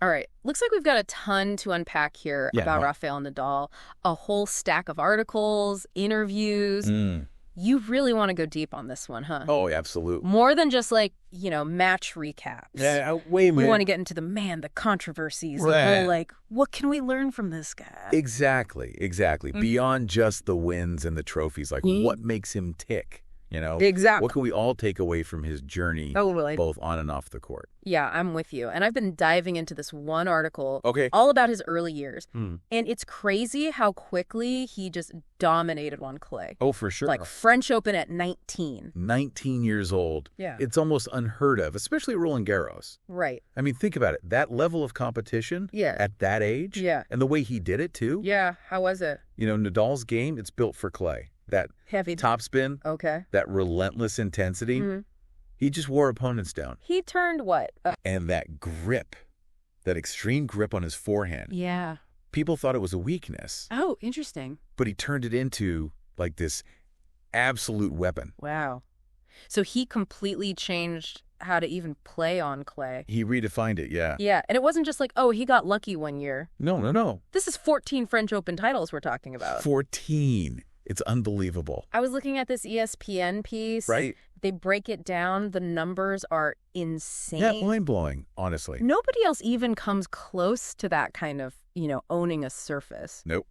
All right. Looks like we've got a ton to unpack here Yeah, about no. Rafael Nadal. A whole stack of articles, interviews. Mm. You really want to go deep on this one, huh? Oh, absolutely. More than just like, match recaps. Yeah, wait a We minute. want to get into the controversies, the Right. whole like, what can we learn from this guy? Exactly. Mm. Beyond just the wins and the trophies, like what makes him tick, Exactly. What can we all take away from his journey, both on and off the court? Yeah, I'm with you. And I've been diving into this one article Okay. all about his early years. Mm. And it's crazy how quickly he just dominated on clay. Oh, for sure. Like French Open at 19. 19 years old. Yeah. It's almost unheard of, especially at Roland Garros. Right. I mean, think about it. That level of competition at that age. Yeah. And the way he did it, too. Yeah. How was it? Nadal's game, it's built for clay. That Heavy topspin, Okay. that relentless intensity, he just wore opponents down. He turned what? And that grip, that extreme grip on his forehand, Yeah. people thought it was a weakness, Oh, interesting. but he turned it into like this absolute weapon. Wow. So he completely changed how to even play on clay. He redefined it, yeah. Yeah. And it wasn't just like, oh, he got lucky one year. No. This is 14 French Open titles we're talking about. 14. It's unbelievable. I was looking at this ESPN piece. Right? They break it down. The numbers are insane. Yeah, mind-blowing, honestly. Nobody else even comes close to that kind of, owning a surface. Nope.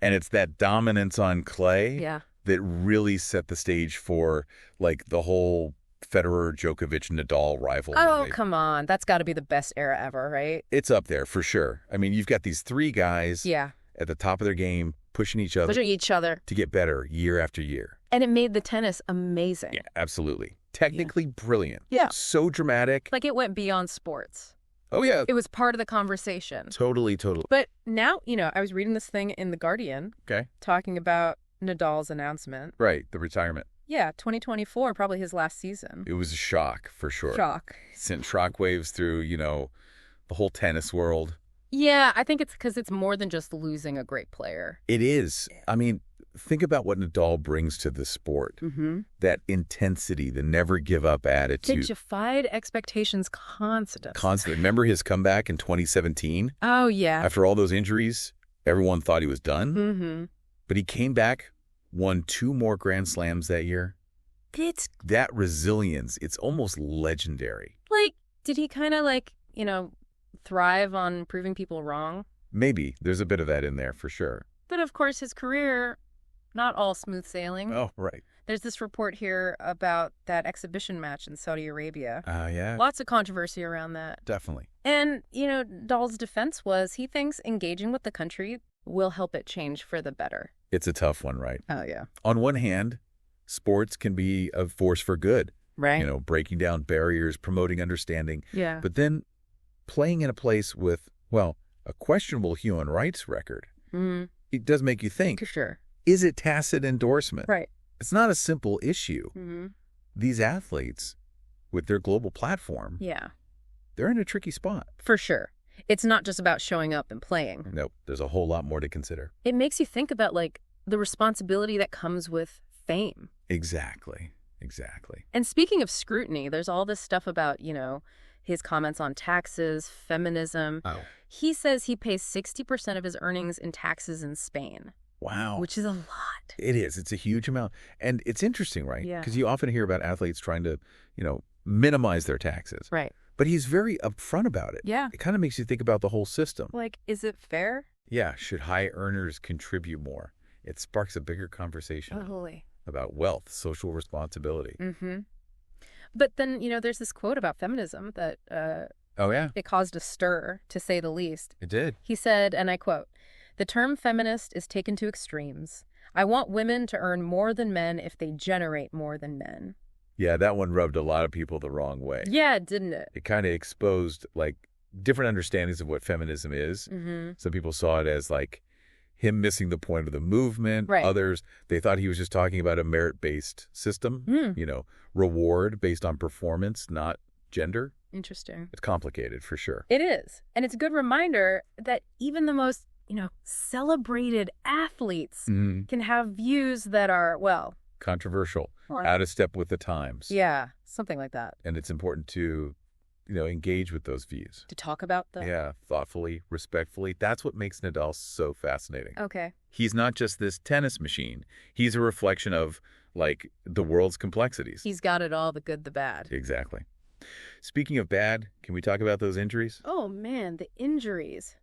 And it's that dominance on clay that really set the stage for, like, the whole Federer-Djokovic-Nadal rivalry. Oh, come on. That's got to be the best era ever, right? It's up there, for sure. I mean, you've got these three guys at the top of their game, pushing each other to get better year after year. And it made the tennis amazing. Yeah, absolutely. Technically brilliant. Yeah. So dramatic. Like it went beyond sports. Oh, yeah. It was part of the conversation. Totally. But now, I was reading this thing in The Guardian. Okay. Talking about Nadal's announcement. Right, the retirement. Yeah, 2024, probably his last season. It was a shock, for sure. Shock. Sent shockwaves through, the whole tennis world. Yeah, I think it's because it's more than just losing a great player. It is. I mean, think about what Nadal brings to the sport. That intensity, the never-give-up attitude. Defied expectations constantly. Remember his comeback in 2017? Oh, yeah. After all those injuries, everyone thought he was done. But he came back, won 2 more Grand Slams that year. That resilience, it's almost legendary. Like, did he kind of thrive on proving people wrong? Maybe. There's a bit of that in there, for sure. But, of course, his career, not all smooth sailing. Oh, right. There's this report here about that exhibition match in Saudi Arabia. Yeah. Lots of controversy around that. Definitely. And, Nadal's defense was he thinks engaging with the country will help it change for the better. It's a tough one, right? Oh, yeah. On one hand, sports can be a force for good. Right. Breaking down barriers, promoting understanding. Yeah. But then playing in a place with, a questionable human rights record, it does make you think. For sure. Is it tacit endorsement? Right. It's not a simple issue. These athletes, with their global platform, they're in a tricky spot. For sure. It's not just about showing up and playing. Nope. There's a whole lot more to consider. It makes you think about, the responsibility that comes with fame. Exactly. And speaking of scrutiny, there's all this stuff about, his comments on taxes, feminism. Oh. He says he pays 60% of his earnings in taxes in Spain. Wow. Which is a lot. It is. It's a huge amount. And it's interesting, right? Yeah. Because you often hear about athletes trying to, minimize their taxes. Right. But he's very upfront about it. Yeah. It kind of makes you think about the whole system. Is it fair? Yeah. Should high earners contribute more? It sparks a bigger conversation about wealth, social responsibility. But then, there's this quote about feminism that it caused a stir, to say the least. It did. He said, and I quote, "The term feminist is taken to extremes. I want women to earn more than men if they generate more than men." Yeah, that one rubbed a lot of people the wrong way. Yeah, didn't it? It kind of exposed, different understandings of what feminism is. Some people saw it as, him missing the point of the movement. Right. Others, they thought he was just talking about a merit-based system, reward based on performance, not gender. Interesting. It's complicated, for sure. It is. And it's a good reminder that even the most, celebrated athletes can have views that are, controversial, out of step with the times. Yeah, something like that. And it's important to engage with those views. To talk about them? Yeah, thoughtfully, respectfully. That's what makes Nadal so fascinating. Okay. He's not just this tennis machine. He's a reflection of, the world's complexities. He's got it all, the good, the bad. Exactly. Speaking of bad, can we talk about those injuries? Oh, man, the injuries.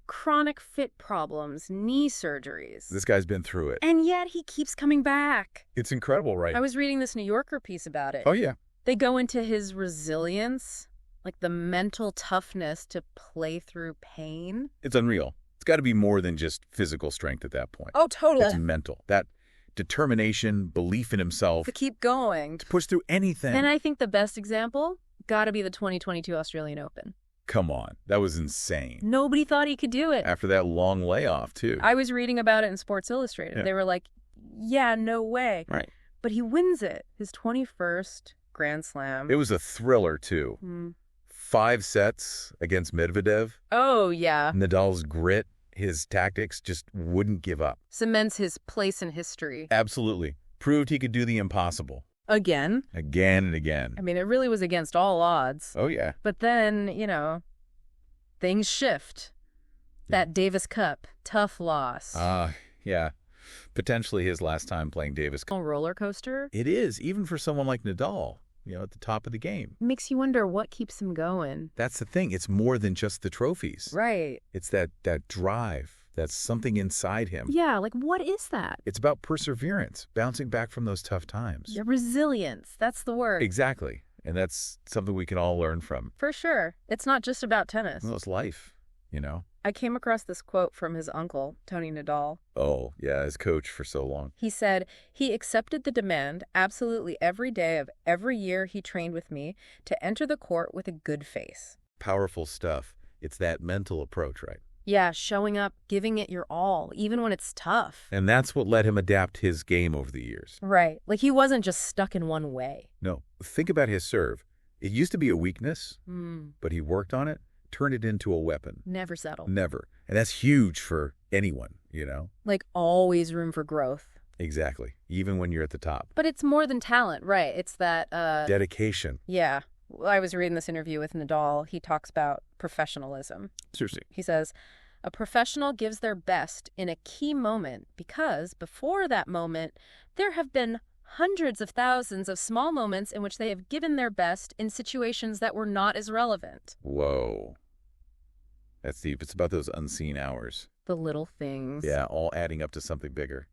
Chronic fit problems, knee surgeries. This guy's been through it. And yet he keeps coming back. It's incredible, right? I was reading this New Yorker piece about it. Oh, yeah. They go into his resilience, the mental toughness to play through pain. It's unreal. It's got to be more than just physical strength at that point. Oh, totally. It's mental. That determination, belief in himself. To keep going. To push through anything. And I think the best example got to be the 2022 Australian Open. Come on. That was insane. Nobody thought he could do it. After that long layoff, too. I was reading about it in Sports Illustrated. Yeah. They were like, yeah, no way. Right. But he wins it. His 21st Grand Slam. It was a thriller, too. 5 sets against Medvedev. Oh, yeah. Nadal's grit, his tactics, just wouldn't give up. Cements his place in history. Absolutely. Proved he could do the impossible. Again. Again and again. I mean, it really was against all odds. Oh, yeah. But then, things shift. That Davis Cup, tough loss. Yeah. Potentially his last time playing Davis Cup. Roller coaster. It is, even for someone like Nadal, at the top of the game. Makes you wonder what keeps him going. That's the thing. It's more than just the trophies. Right. It's that drive. That's something inside him. Yeah, what is that? It's about perseverance, bouncing back from those tough times. Yeah, resilience. That's the word. Exactly. And that's something we can all learn from. For sure. It's not just about tennis. Well, it's life, I came across this quote from his uncle, Tony Nadal. Oh, yeah, his coach for so long. He said, he accepted the demand absolutely every day of every year he trained with me to enter the court with a good face. Powerful stuff. It's that mental approach, right? Yeah, showing up, giving it your all, even when it's tough. And that's what let him adapt his game over the years. Right. He wasn't just stuck in one way. No, think about his serve. It used to be a weakness, but he worked on it, turned it into a weapon. Never settle. Never. And that's huge for anyone, Always room for growth. Exactly. Even when you're at the top. But it's more than talent, right? It's that... dedication. Yeah. I was reading this interview with Nadal. He talks about professionalism. Seriously. He says, a professional gives their best in a key moment because before that moment, there have been hundreds of thousands of small moments in which they have given their best in situations that were not as relevant. Whoa. That's deep. It's about those unseen hours. The little things. Yeah, all adding up to something bigger.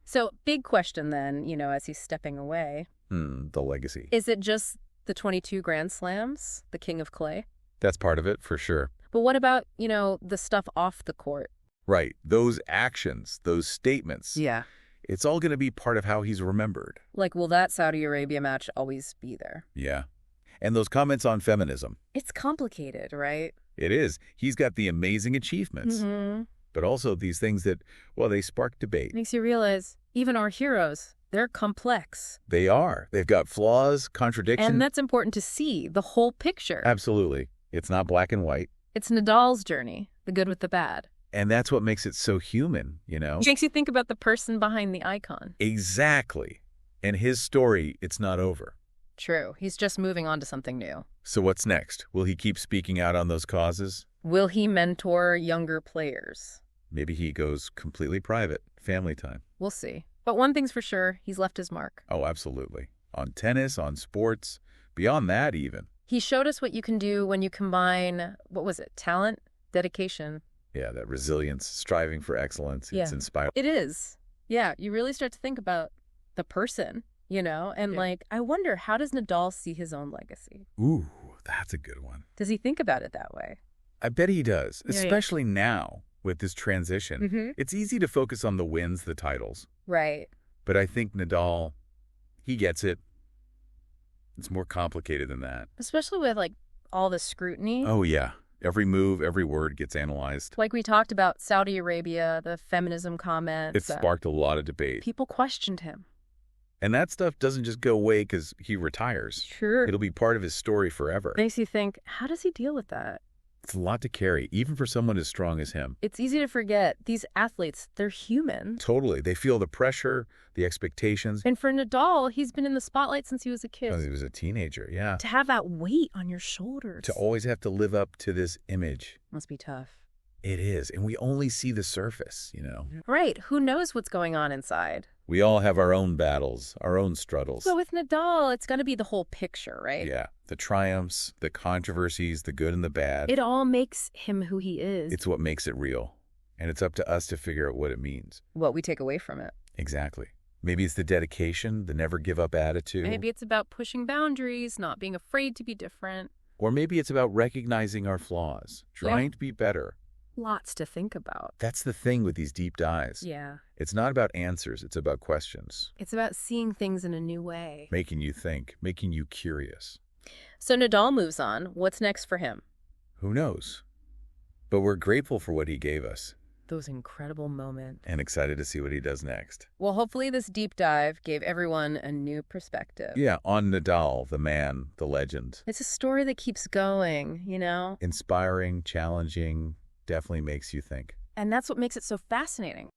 So, big question then, as he's stepping away. The legacy. Is it just the 22 Grand Slams, the King of Clay? That's part of it, for sure. But what about, the stuff off the court? Right. Those actions, those statements. Yeah. It's all going to be part of how he's remembered. Will that Saudi Arabia match always be there? Yeah. And those comments on feminism. It's complicated, right? It is. He's got the amazing achievements. But also these things that, they spark debate. Makes you realize even our heroes, they're complex. They are. They've got flaws, contradictions. And that's important to see, the whole picture. Absolutely. It's not black and white. It's Nadal's journey, the good with the bad. And that's what makes it so human, It makes you think about the person behind the icon. Exactly. And his story, it's not over. True. He's just moving on to something new. So what's next? Will he keep speaking out on those causes? Will he mentor younger players? Maybe he goes completely private, family time. We'll see. But one thing's for sure, he's left his mark. Oh, absolutely. On tennis, on sports, beyond that even. He showed us what you can do when you combine, talent, dedication. Yeah, that resilience, striving for excellence. Yeah. It's inspiring. It is. Yeah, you really start to think about the person, and I wonder, how does Nadal see his own legacy? Ooh, that's a good one. Does he think about it that way? I bet he does, Yeah, especially now with this transition. It's easy to focus on the wins, the titles. Right. But I think Nadal, he gets it. It's more complicated than that. Especially with, all the scrutiny. Oh, yeah. Every move, every word gets analyzed. Like we talked about Saudi Arabia, the feminism comments. It sparked a lot of debate. People questioned him. And that stuff doesn't just go away because he retires. Sure. It'll be part of his story forever. Makes you think, how does he deal with that? It's a lot to carry, even for someone as strong as him. It's easy to forget. These athletes, they're human. Totally. They feel the pressure, the expectations. And for Nadal, he's been in the spotlight since he was a kid. When he was a teenager, yeah. To have that weight on your shoulders. To always have to live up to this image. Must be tough. It is. And we only see the surface, you know. Right. Who knows what's going on inside? We all have our own battles, our own struggles. So with Nadal, it's going to be the whole picture, right? Yeah. The triumphs, the controversies, the good and the bad. It all makes him who he is. It's what makes it real. And it's up to us to figure out what it means. What we take away from it. Exactly. Maybe it's the dedication, the never give up attitude. Maybe it's about pushing boundaries, not being afraid to be different. Or maybe it's about recognizing our flaws, trying to be better. Lots to think about. That's the thing with these deep dives. Yeah. It's not about answers, it's about questions. It's about seeing things in a new way. Making you think, making you curious. So Nadal moves on. What's next for him? Who knows? But we're grateful for what he gave us. Those incredible moments. And excited to see what he does next. Well, hopefully this deep dive gave everyone a new perspective. Yeah, on Nadal, the man, the legend. It's a story that keeps going, you know? Inspiring, challenging, definitely makes you think. And that's what makes it so fascinating.